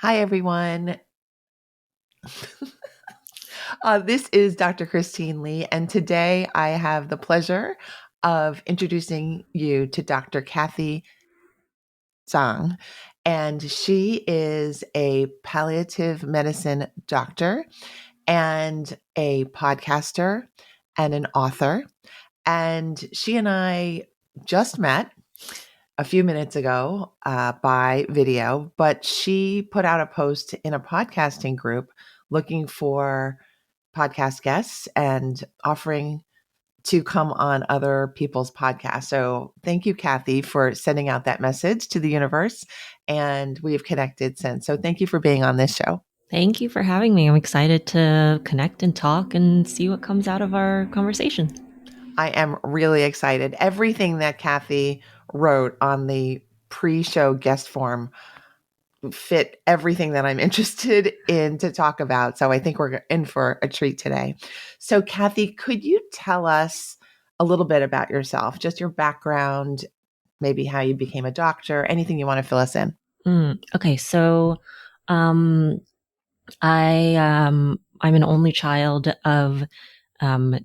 Hi, everyone. This is Dr. Christine Lee, and today I have the pleasure of introducing you to Dr. Kathy Zhang. And she is a palliative medicine doctor and a podcaster and an author. And she and I just met a few minutes ago by video, but she put out a post in a podcasting group looking for podcast guests and offering to come on other people's podcasts. So thank you, Kathy, for sending out that message to the universe. And we have connected since. So thank you for being on this show. Thank you for having me. I'm excited to connect and talk and see what comes out of our conversation. I am really excited. Everything that Kathy wrote on the pre-show guest form fit everything that I'm interested in to talk about. So I think we're in for a treat today. So, Kathy, could you tell us a little bit about yourself, just your background, maybe how you became a doctor, anything you want to fill us in? Okay, so um, I'm an only child of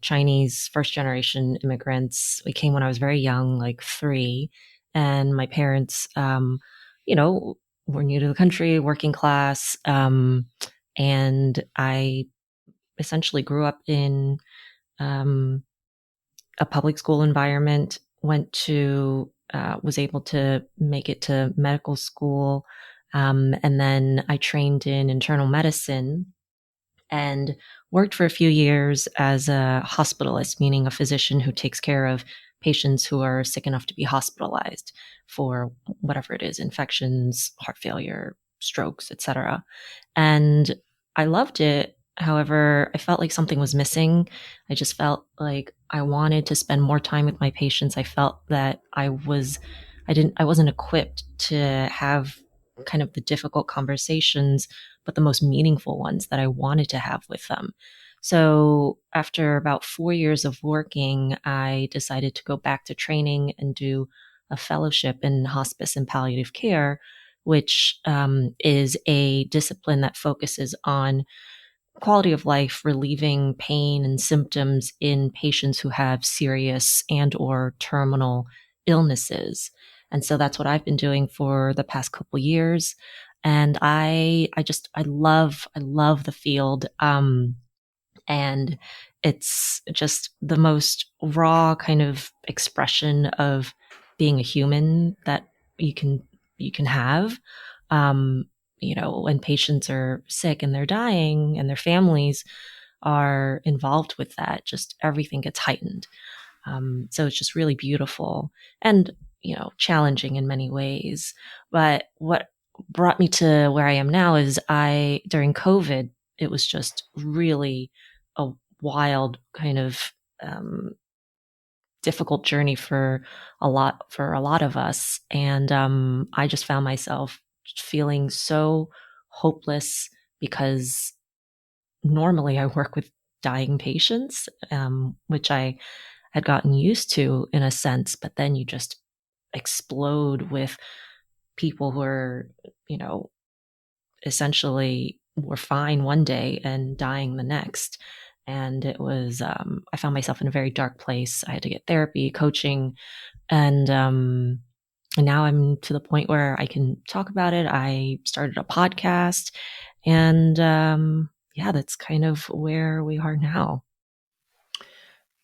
Chinese first generation immigrants. We came when I was very young, like 3, and my parents, you know, were new to the country, working class, and I essentially grew up in um, a public school environment, was able to make it to medical school. And then I trained in internal medicine and worked for a few years as a hospitalist, meaning a physician who takes care of patients who are sick enough to be hospitalized for whatever it is, infections, heart failure, strokes, etc. And I loved it. However, I felt like something was missing. I just felt like I wanted to spend more time with my patients. I felt that I wasn't equipped to have kind of the difficult conversations, but the most meaningful ones that I wanted to have with them. So after about 4 years of working, I decided to go back to training and do a fellowship in hospice and palliative care, which is a discipline that focuses on quality of life, relieving pain and symptoms in patients who have serious and or terminal illnesses. And so that's what I've been doing for the past couple years. And I love the field. And it's just the most raw kind of expression of being a human that you can you can have. Um, when patients are sick and they're dying and their families are involved with that, just everything gets heightened. So it's just really beautiful and challenging in many ways. But what brought me to where I am now is during COVID, it was just really a wild kind of difficult journey for a lot of us, and I just found myself feeling so hopeless because normally I work with dying patients, which I had gotten used to in a sense, but then you just explode with people who are, you know, essentially were fine one day and dying the next. And it was, I found myself in a very dark place. I had to get therapy, coaching, and now I'm to the point where I can talk about it. I started a podcast, and yeah, that's kind of where we are now.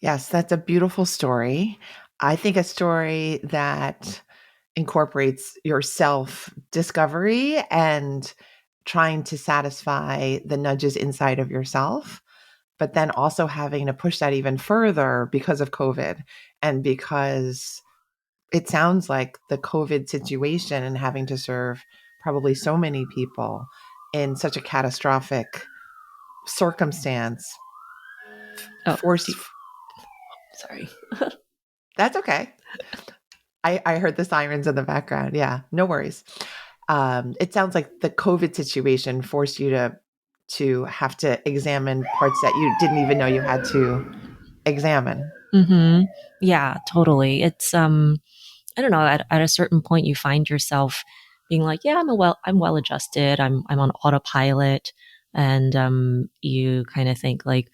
Yes, that's a beautiful story. I think a story that incorporates your self discovery and trying to satisfy the nudges inside of yourself, but then also having to push that even further because of COVID and because it sounds like the COVID situation and having to serve probably so many people in such a catastrophic circumstance Oh, forced. sorry. That's okay. I heard the sirens in the background. Yeah, no worries. It sounds like the COVID situation forced you to have to examine parts that you didn't even know you had to examine. Mm-hmm. Yeah, totally. It's I don't know, at a certain point you find yourself being like, yeah, I'm well adjusted. I'm on autopilot. And you kind of think like,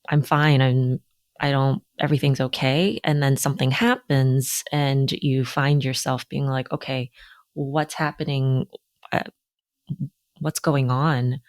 I'm fine. I don't, everything's okay. And then something happens and you find yourself being like, okay, what's happening? Uh, what's going on?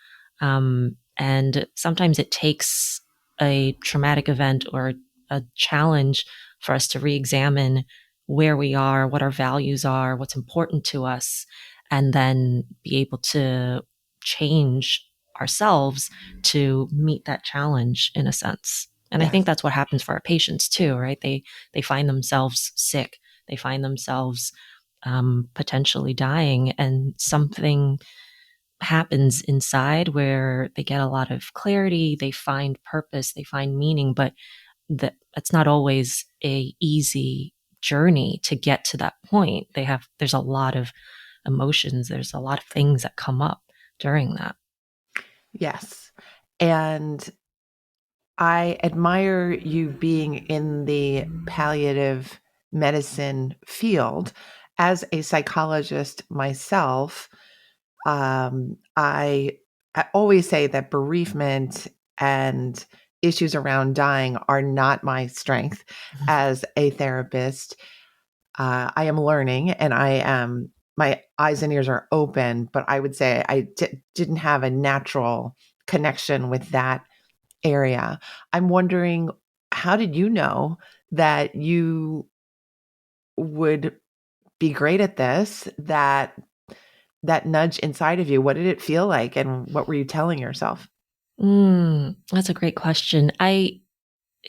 And sometimes it takes a traumatic event or a challenge for us to re-examine where we are, what our values are, what's important to us, and then be able to change ourselves to meet that challenge in a sense. And I think Yes. that's what happens for our patients too, right? They find themselves sick, they find themselves potentially dying, and something happens inside where they get a lot of clarity, they find purpose, they find meaning, but that's not always a easy journey to get to that point. There's a lot of emotions, there's a lot of things that come up during that. Yes. And I admire you being in the palliative medicine field. As a psychologist myself, I always say that bereavement and issues around dying are not my strength as a therapist. I am learning, and I am my eyes and ears are open, but I would say didn't have a natural connection with that area. I'm wondering, how did you know that you would be great at this? That nudge inside of you, what did it feel like, and what were you telling yourself? That's a great question. That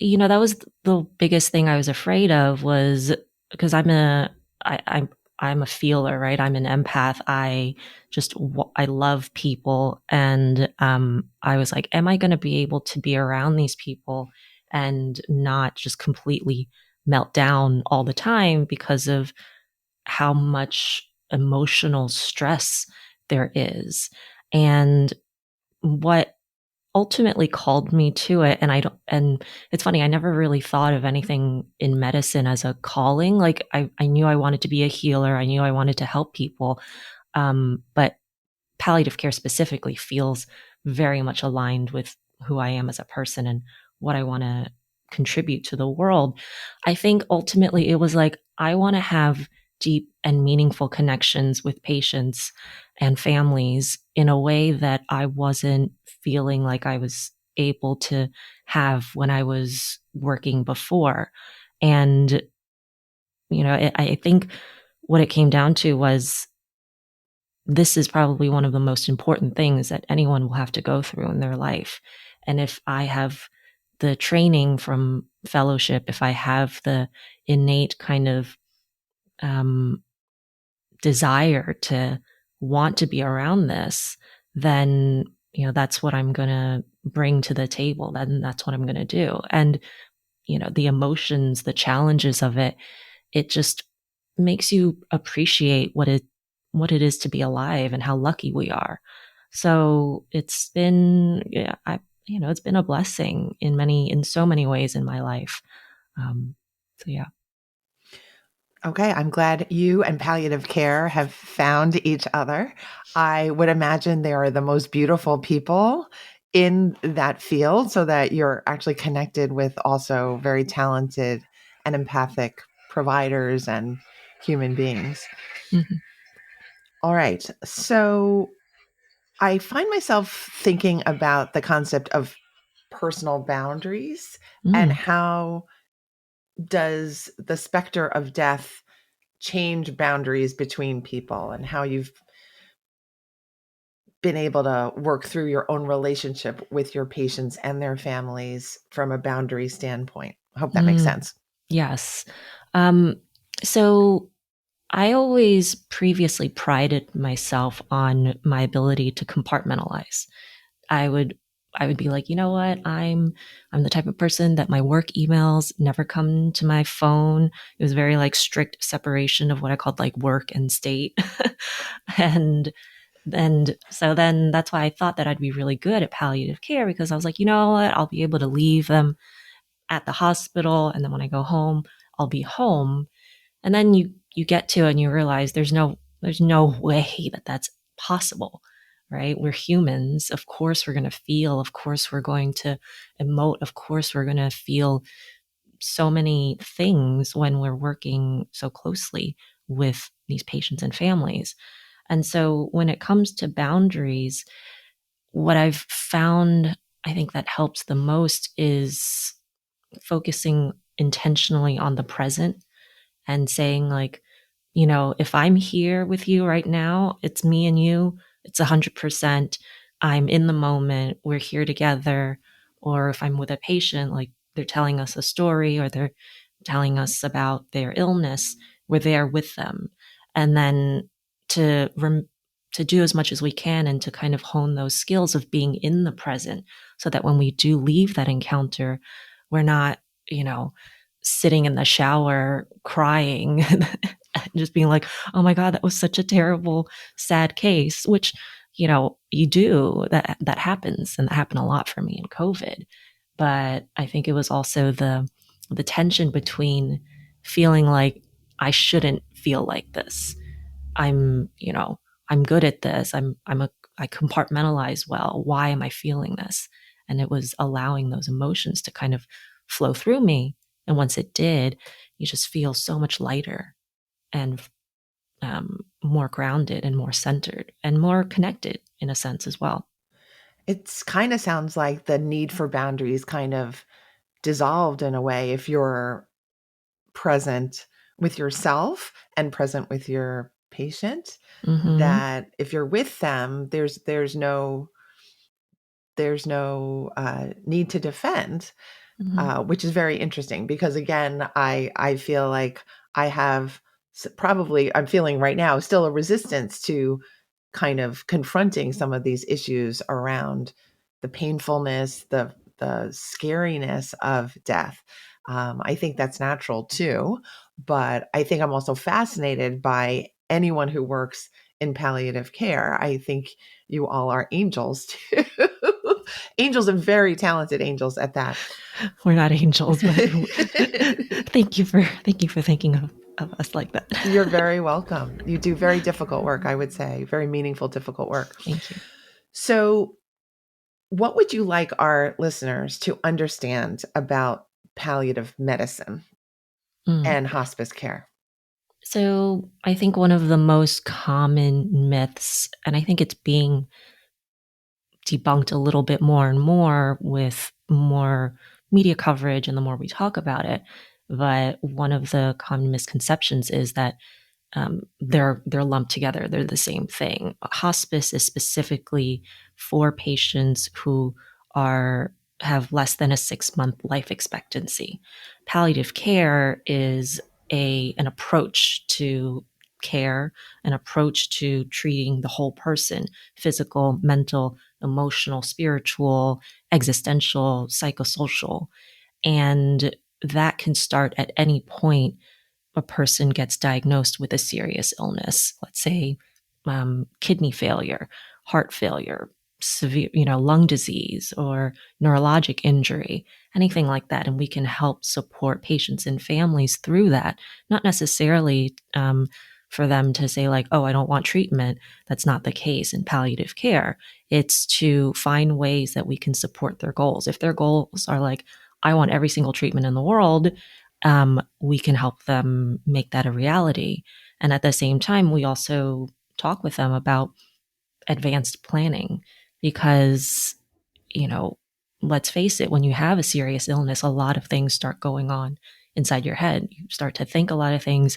was the biggest thing I was afraid of was because I, I'm, I'm a feeler, right? I'm an empath. I love people. And, I was like, am I going to be able to be around these people and not just completely melt down all the time because of how much emotional stress there is? And what ultimately called me to it, and it's funny, I never really thought of anything in medicine as a calling. Like I knew I wanted to be a healer, I knew I wanted to help people, but palliative care specifically feels very much aligned with who I am as a person and what I want to contribute to the world. I think ultimately it was like, I want to have deep and meaningful connections with patients and families in a way that I wasn't feeling like I was able to have when I was working before. And, I think what it came down to was this is probably one of the most important things that anyone will have to go through in their life. And if I have the training from fellowship, if I have the innate kind of um, desire to want to be around this, then that's what I'm going to bring to the table. Then that's what I'm going to do. And the emotions, the challenges of it just makes you appreciate what it is to be alive and how lucky we are. So it's been, yeah, it's been a blessing in so many ways in my life. So yeah. Okay, I'm glad you and palliative care have found each other. I would imagine they are the most beautiful people in that field, so that you're actually connected with also very talented and empathic providers and human beings. Mhm. All right. So I find myself thinking about the concept of personal boundaries, and Mm. how does the specter of death change boundaries between people, and how you've been able to work through your own relationship with your patients and their families from a boundary standpoint. I hope that makes Mm. sense. Yes. Um, so I always previously prided myself on my ability to compartmentalize. I would I would be like, you know what? I'm the type of person that my work emails never come to my phone. It was very like strict separation of what I called like work and state. and and so then that's why I thought that I'd be really good at palliative care, because I was like, you know what? I'll be able to leave them at the hospital, and then when I go home, I'll be home. And then you get to it and you realize there's There's no way that that's possible, right? We're humans. Of course, we're going to feel. Of course, we're going to emote. Of course, we're going to feel so many things when we're working so closely with these patients and families. And so when it comes to boundaries, what I've found, I think that helps the most is focusing intentionally on the present and saying, like, if I'm here with you right now, it's me and you, it's 100%. I'm in the moment, we're here together. Or if I'm with a patient, like they're telling us a story or they're telling us about their illness, we're there with them. And then to to do as much as we can and to kind of hone those skills of being in the present so that when we do leave that encounter, we're not, you know, sitting in the shower crying and just being like, oh my God, that was such a terrible, sad case, which, you do, that happens. And that happened a lot for me in COVID. But I think it was also the tension between feeling like I shouldn't feel like this. I'm good at this. I compartmentalize well. Why am I feeling this? And it was allowing those emotions to kind of flow through me. And once it did, you just feel so much lighter and more grounded and more centered and more connected in a sense as well. It's kind of sounds like the need for boundaries kind of dissolved in a way if you're present with yourself and present with your patient, Mm-hmm. that if you're with them, there's no need to defend, Mm-hmm. which is very interesting because again, I feel like I have probably I'm feeling right now still a resistance to kind of confronting some of these issues around the painfulness, the scariness of death. I think that's natural too, but I think I'm also fascinated by anyone who works in palliative care. I think you all are angels too. Angels and very talented angels at that. We're not angels, but thank you for thinking of us like that. You're very welcome. You do very difficult work, I would say, very meaningful, difficult work. Thank you. So, what would you like our listeners to understand about palliative medicine Mm. and hospice care? So I think one of the most common myths, and I think it's being debunked a little bit more and more with more media coverage and the more we talk about it. But one of the common misconceptions is that they're lumped together. They're the same thing. Hospice is specifically for patients who are have less than a 6-month life expectancy. Palliative care is an approach to care, an approach to treating the whole person: physical, mental, emotional, spiritual, existential, psychosocial. And that can start at any point a person gets diagnosed with a serious illness, let's say kidney failure, heart failure, severe, lung disease, or neurologic injury, anything like that. And we can help support patients and families through that, not necessarily for them to say, like, oh, I don't want treatment. That's not the case in palliative care. It's to find ways that we can support their goals. If their goals are like, I want every single treatment in the world, we can help them make that a reality. And at the same time, we also talk with them about advanced planning because, you know, let's face it, when you have a serious illness, a lot of things start going on inside your head. You start to think a lot of things,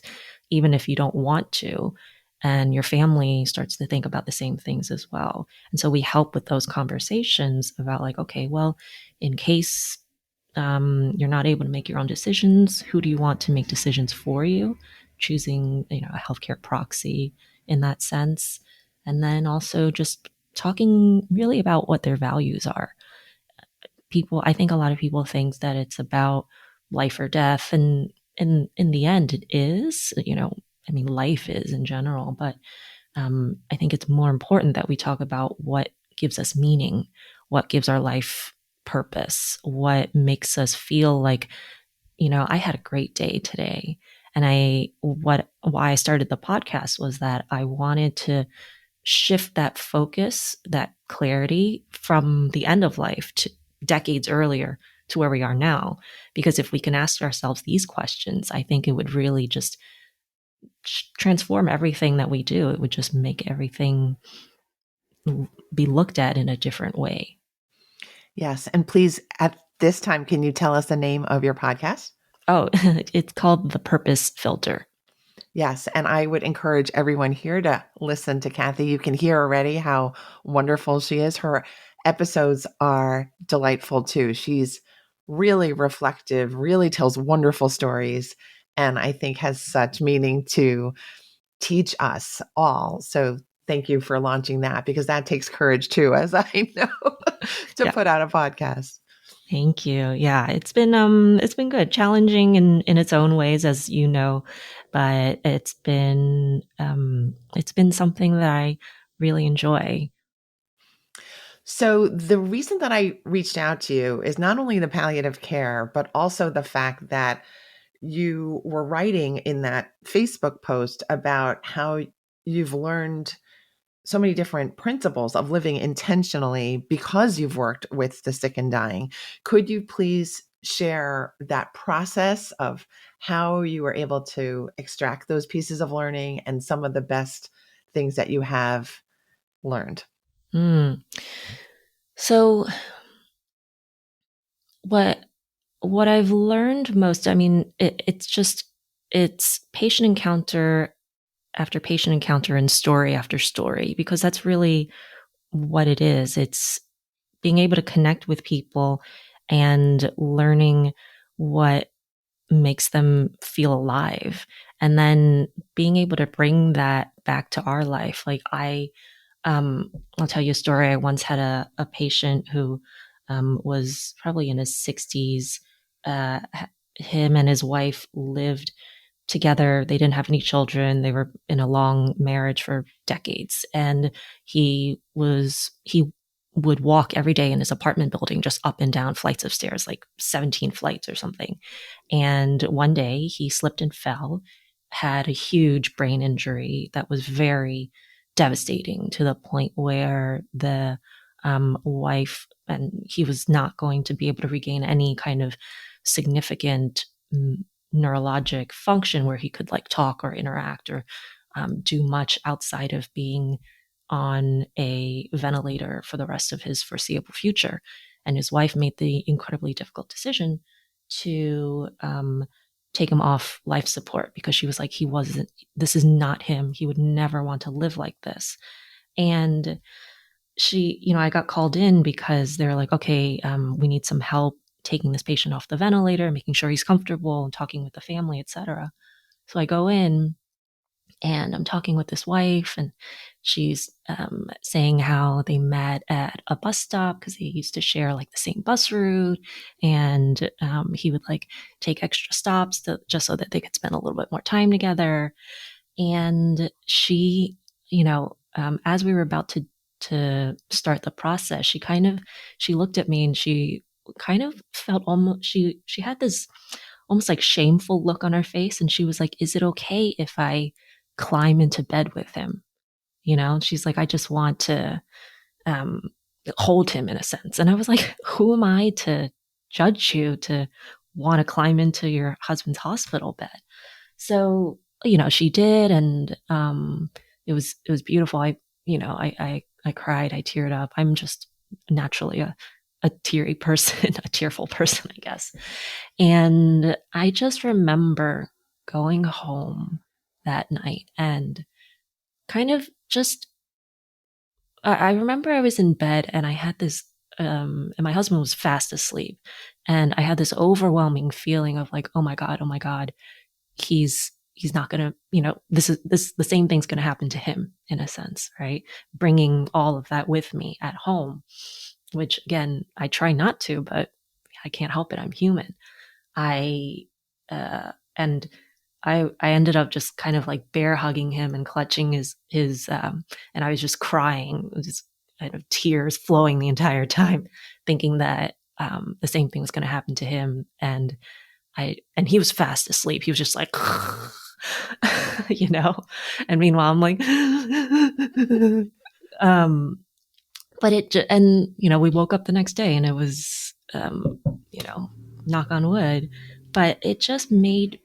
even if you don't want to. And your family starts to think about the same things as well. And so we help with those conversations about, like, okay, well, in case you're not able to make your own decisions, who do you want to make decisions for you? Choosing, a healthcare proxy in that sense. And then also just talking really about what their values are. I think a lot of people think that it's about life or death. And in the end, it is, life is in general. But I think it's more important that we talk about what gives us meaning, what gives our life purpose, what makes us feel like, I had a great day today. And why I started the podcast was that I wanted to shift that focus, that clarity from the end of life to decades earlier to where we are now. Because if we can ask ourselves these questions, I think it would really just transform everything that we do. It would just make everything be looked at in a different way. Yes. And please, at this time, can you tell us the name of your podcast? Oh, it's called The Purpose Filter. Yes. And I would encourage everyone here to listen to Kathy. You can hear already how wonderful she is. Her episodes are delightful too. She's really reflective, really tells wonderful stories, and I think has such meaning to teach us all. So thank you for launching that, because that takes courage too, as I know, to Yeah. put out a podcast. Thank you. Yeah, it's been good, challenging in its own ways, as you know, but it's been something that I really enjoy. So, the reason that I reached out to you is not only the palliative care, but also the fact that you were writing in that Facebook post about how you've learned so many different principles of living intentionally because you've worked with the sick and dying. Could you please share that process of how you were able to extract those pieces of learning and some of the best things that you have learned? Mm. So what what I've learned most, I mean, it's patient encounter after patient encounter and story after story, because that's really what it is. It's being able to connect with people and learning what makes them feel alive, and then being able to bring that back to our life. Like I'll tell you a story. I once had a patient who was probably in his 60s. Him and his wife lived together. They didn't have any children. They were in a long marriage for decades. And he would walk every day in his apartment building, just up and down flights of stairs, like 17 flights or something. And one day he slipped and fell, had a huge brain injury that was very devastating, to the point where the wife, and he was not going to be able to regain any kind of significant neurologic function where he could like talk or interact or do much outside of being on a ventilator for the rest of his foreseeable future. And his wife made the incredibly difficult decision to take him off life support, because she was like, this is not him. He would never want to live like this. And I got called in because they're like, okay, we need some help taking this patient off the ventilator, making sure he's comfortable, and talking with the family, etc. So I go in and I'm talking with this wife, and she's saying how they met at a bus stop because they used to share like the same bus route, and he would like take extra stops just so that they could spend a little bit more time together. And she, as we were about to start the process, she looked at me and she kind of felt almost she had this almost like shameful look on her face, and she was like, "Is it okay if I climb into bed with him?" She's like, "I just want to um, hold him in a sense." And I was like, "Who am I to judge you to want to climb into your husband's hospital bed?" So, she did, and it was beautiful. I cried, I teared up. I'm just naturally a teary person, a tearful person, I guess. And I just remember going home that night and kind of just I remember I was in bed and I had this and my husband was fast asleep, and I had this overwhelming feeling of like, oh my god, he's not gonna, this the same thing's gonna happen to him, in a sense, right? Bringing all of that with me at home, which again I try not to, but I can't help it. I'm human. I and I ended up just kind of like bear hugging him and clutching his and I was just crying, just kind of tears flowing the entire time, thinking that the same thing was going to happen to him. And and he was fast asleep. He was just like, you know, and meanwhile I'm like, um, but and we woke up the next day and it was, knock on wood, but it just made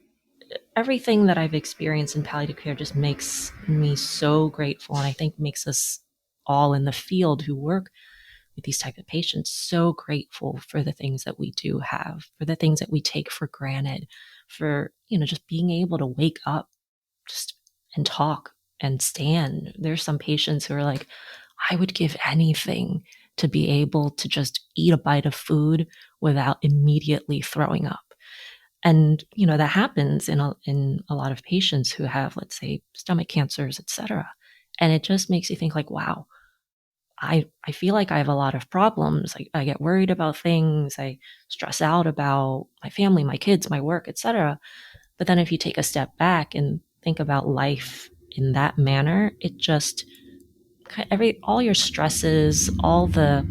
everything that I've experienced in palliative care just makes me so grateful. And I think makes us all in the field who work with these type of patients so grateful for the things that we do have, for the things that we take for granted, for, just being able to wake up just and talk and stand. There's some patients who are like, I would give anything to be able to just eat a bite of food without immediately throwing up. And that happens in a lot of patients who have, let's say, stomach cancers, etc. And it just makes you think like, wow, I feel like I have a lot of problems. I get worried about things. I stress out about my family, my kids, my work, etc. But then if you take a step back and think about life in that manner, it just all your stresses, all the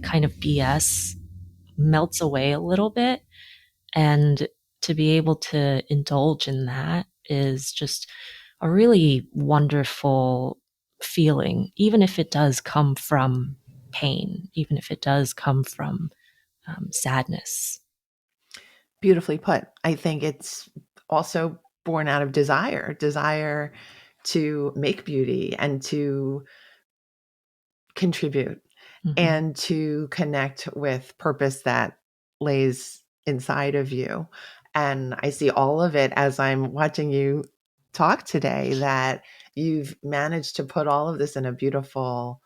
kind of BS melts away a little bit. And to be able to indulge in that is just a really wonderful feeling, even if it does come from pain, even if it does come from sadness. Beautifully put. I think it's also born out of desire to make beauty and to contribute Mm-hmm. and to connect with purpose that lays inside of you. And I see all of it as I'm watching you talk today, that you've managed to put all of this in a beautiful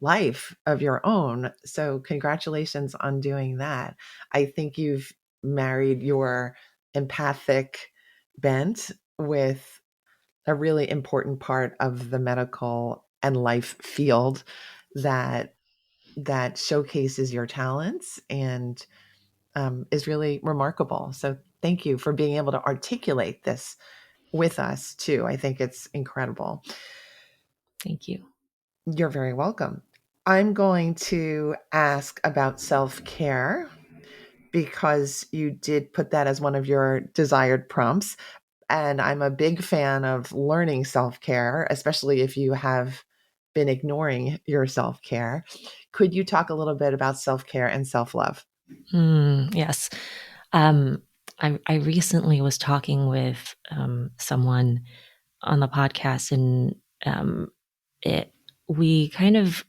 life of your own. So, congratulations on doing that. I think you've married your empathic bent with a really important part of the medical and life field that showcases your talents and is really remarkable. So, thank you for being able to articulate this with us too. I think it's incredible. Thank you. You're very welcome. I'm going to ask about self care because you did put that as one of your desired prompts. And I'm a big fan of learning self care, especially if you have been ignoring your self care. Could you talk a little bit about self care and self love? Yes. Um, I recently was talking with someone on the podcast, and um, it we kind of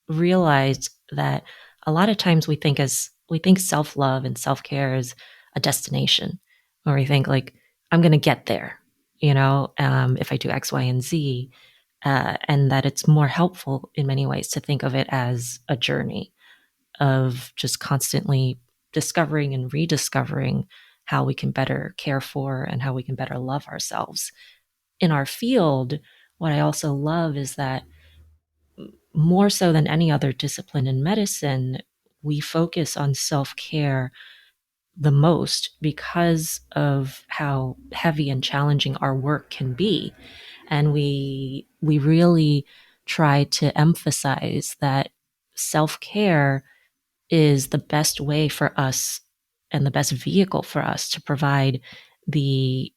realized that a lot of times we think self-love and self-care is a destination, or we think like, I'm going to get there, if I do X, Y, and Z, and that it's more helpful in many ways to think of it as a journey of just constantly discovering and rediscovering how we can better care for and how we can better love ourselves. In our field, what I also love is that more so than any other discipline in medicine, we focus on self care the most because of how heavy and challenging our work can be. And we really try to emphasize that self care is the best way for us and the best vehicle for us to provide the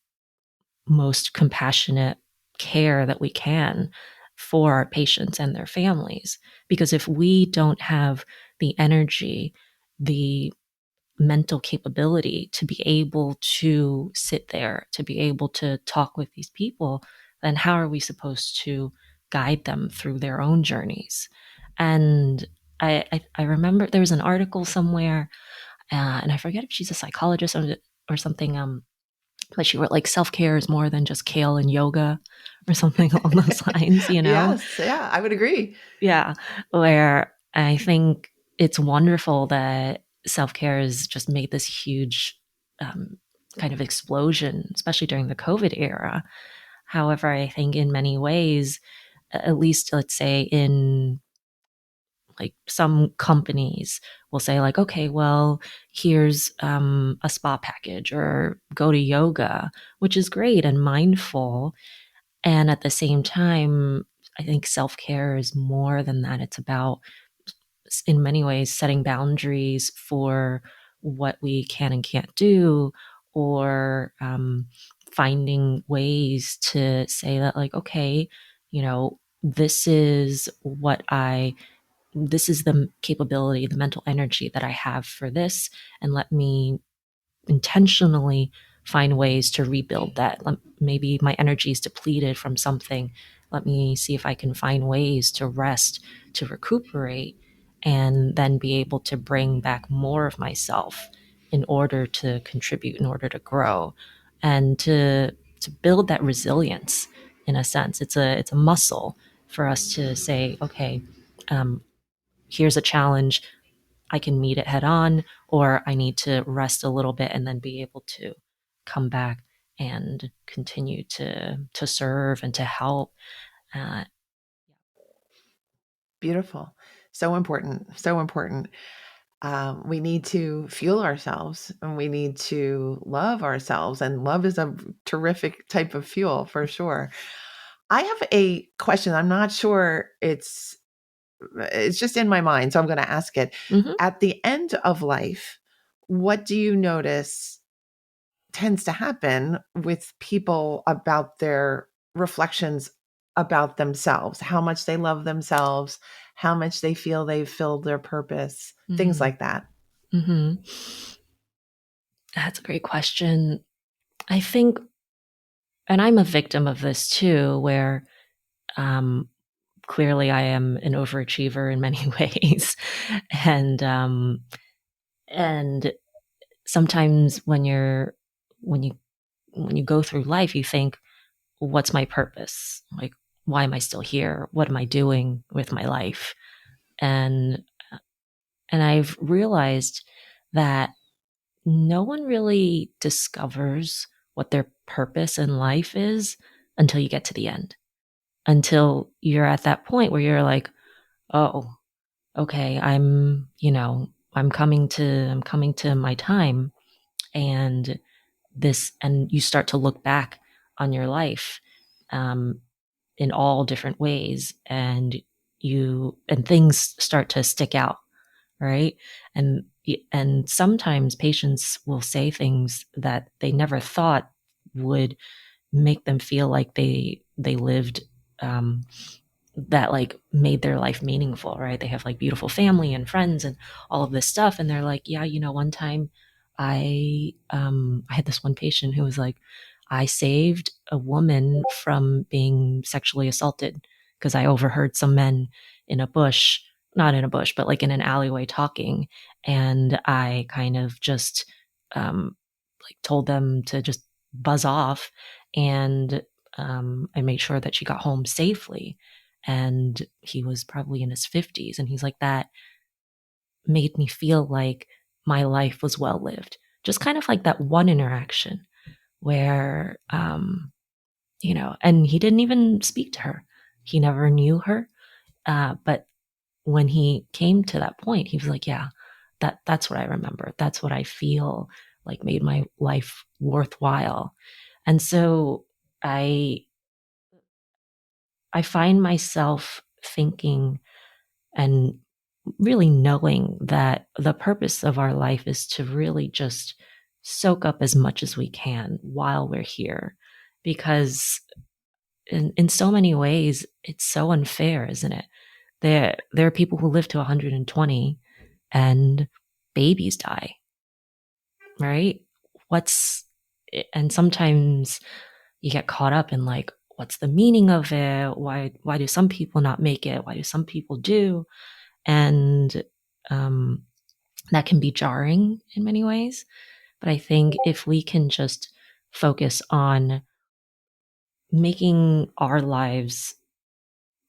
most compassionate care that we can for our patients and their families. Because if we don't have the energy, the mental capability to be able to sit there, to be able to talk with these people, then how are we supposed to guide them through their own journeys? And I remember there was an article somewhere, and I forget if she's a psychologist or something, but she wrote like self care is more than just kale and yoga or something along those lines, you know? Yes, yeah, I would agree. Yeah. Where I think it's wonderful that self care has just made this huge um, kind of explosion, especially during the COVID era. However, I think in many ways, at least let's say in like some companies will say like, okay, well, here's a spa package or go to yoga, which is great and mindful. And at the same time, I think self-care is more than that. It's about, in many ways, setting boundaries for what we can and can't do, or finding ways to say that, like, okay, you know, this is the capability, the mental energy that I have for this, and let me intentionally find ways to rebuild that. Maybe my energy is depleted from something. Let me see if I can find ways to rest, to recuperate, and then be able to bring back more of myself in order to contribute, in order to grow, and to build that resilience. In a sense, it's a muscle for us to say, okay, um, here's a challenge. I can meet it head on, or I need to rest a little bit and then be able to come back and continue to serve and to help. Uh, Beautiful. So important. So important. We need to fuel ourselves and we need to love ourselves. And love is a terrific type of fuel for sure. I have a question. I'm not sure it's just in my mind, so I'm going to ask it. mhm, At the end of life, what do you notice tends to happen with people about their reflections about themselves, how much they love themselves, how much they feel they've filled their purpose, things mhm, like that? mhm. That's a great question. I think, and I'm a victim of this too, where um, clearly I am an overachiever in many ways, and and sometimes when you when you go through life, you think, what's my purpose? Like, why am I still here? What am I doing with my life? And I've realized that no one really discovers what their purpose in life is until you get to the end. Until you're at that point where you're like, oh, okay, I'm coming to my time, and and you start to look back on your life, um, in all different ways, and things start to stick out, right? and and sometimes patients will say things that they never thought would make them feel like they lived, um, that like made their life meaningful, right? They have like beautiful family and friends and all of this stuff, and they're like, yeah, one time I had this one patient who was like, I saved a woman from being sexually assaulted because I overheard some men in a bush, not in a bush, but like in an alleyway talking, and I kind of just like told them to just buzz off, and I made sure that she got home safely. And he was probably in his 50s, and he's like, that made me feel like my life was well lived. Just kind of like that one interaction where, and he didn't even speak to her. He never knew her. But when he came to that point, he was like, yeah, that's what I remember. That's what I feel like made my life worthwhile. And so I I find myself thinking and really knowing that the purpose of our life is to really just soak up as much as we can while we're here. Because in so many ways, it's so unfair, isn't it? There are people who live to 120 and babies die, right? What's and sometimes you get caught up in like, what's the meaning of it? Why do some people not make it? Why do some people do? And um, that can be jarring in many ways. But I think if we can just focus on making our lives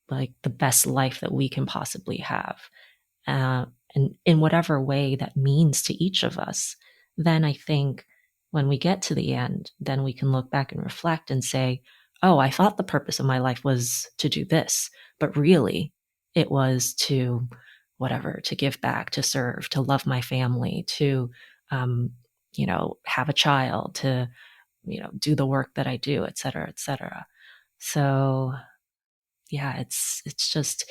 like the best life that we can possibly have, uh, and in whatever way that means to each of us, then I think when we get to the end, then we can look back and reflect and say, oh, I thought the purpose of my life was to do this, but really it was to whatever, to give back, to serve, to love my family, to, um, have a child, to, do the work that I do, et cetera, et cetera. So yeah, it's just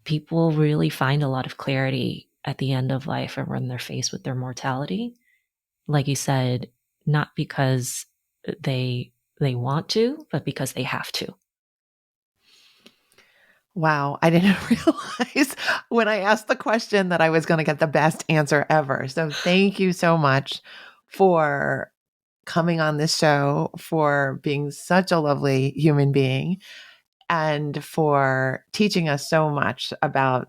people really find a lot of clarity at the end of life and when they're faced with their mortality. Like you said, not because they they want to, but because they have to. Wow, I didn't realize when I asked the question that I was going to get the best answer ever. So thank you so much for coming on this show, for being such a lovely human being, and for teaching us so much about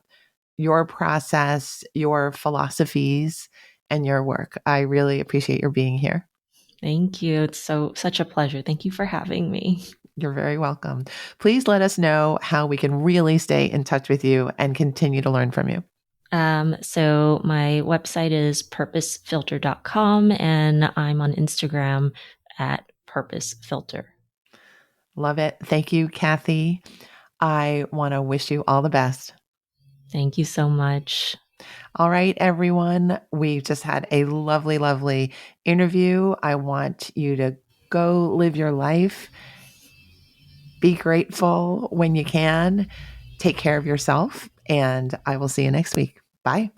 your process, your philosophies, and your work. I really appreciate your being here. Thank you. It's such a pleasure. Thank you for having me. You're very welcome. Please let us know how we can really stay in touch with you and continue to learn from you. So my website is purposefilter.com and I'm on Instagram at purposefilter. Love it. Thank you, Kathy. I want to wish you all the best. Thank you so much. All right, everyone. We just had a lovely, lovely interview. I want you to go live your life. Be grateful when you can. Take care of yourself, and I will see you next week. Bye.